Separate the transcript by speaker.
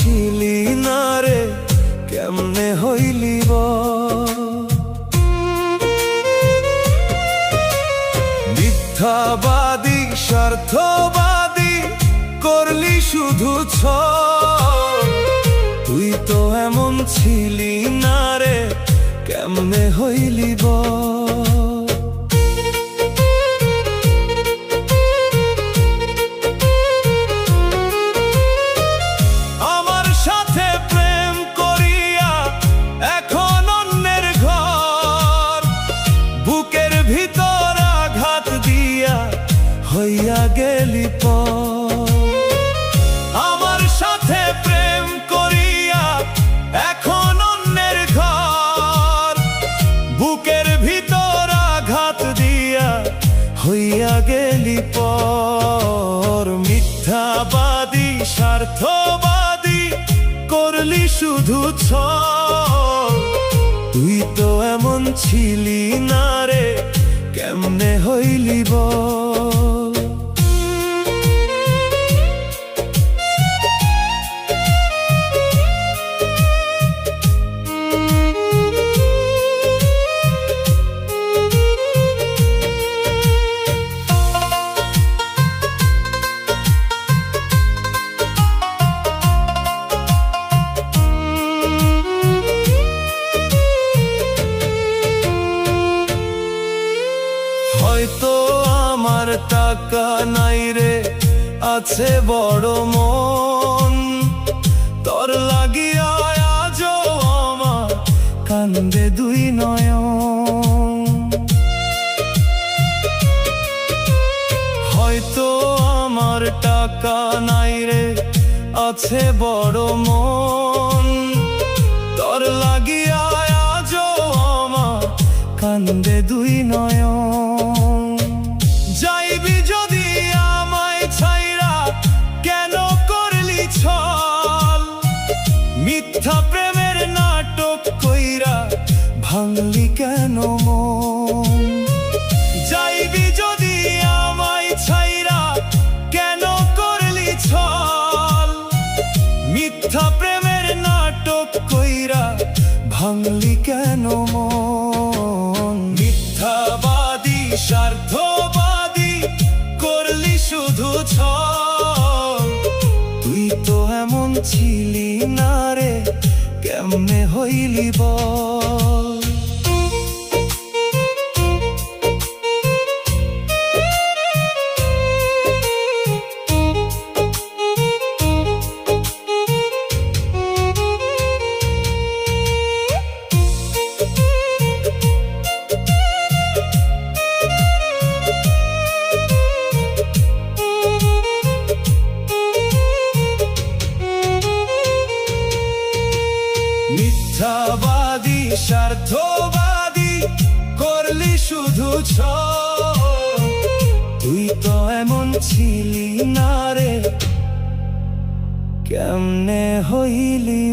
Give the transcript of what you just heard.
Speaker 1: ছিলি না রে, কেমনে হইলি মিথ্যাবাদী স্বার্থবাদী করলি শুধু তুই তো এমন ছিলি না রে, কেমনে হইলি আমার সাথে প্রেম করিয়া এখন অন্যের ঘর, বুকের ভিতর আঘাত দিয়া হইয়া গেলি আমার সাথে প্রেম করিয়া এখন অন্যের ঘর, বুকের ভিতর আঘাত দিয়া হইয়া গেলি মিথ্যাবাদী স্বার্থবাদী করলি শুধু তুই তো এমন ছিলি না রে, কেমনে হইলি হয়তো আমার টাকা নাই রে, আছে বড় মন, তোর লাগিয়া আজও আমার কান্দে দুই নয়ন। হয়তো আমার টাকা নাই রে, আছে বড় মন, তোর লাগিয়া আজও আমার কান্দে দুই নয়ন। যাইবি যদি আমায় ছাইরা, কেন করলি ছল, মিথ্যা প্রেমের নাটক কইরা ভাঙলি কেন মন। যাইবি যদি আমায় ছাইরা, কেন করলি ছল, মিথ্যা প্রেমের নাটক কইরা ভাঙলি কেন মন। মিথ্যাবাদী স্বার্থবাদী করলি শুধু তুই তো এমন ছিলি না রে, কেমনে হইলি মিথ্যাবাদী স্বার্থবাদী করলি শুধু তুই তো এমন ছিলি না রে, কেমনে হইলি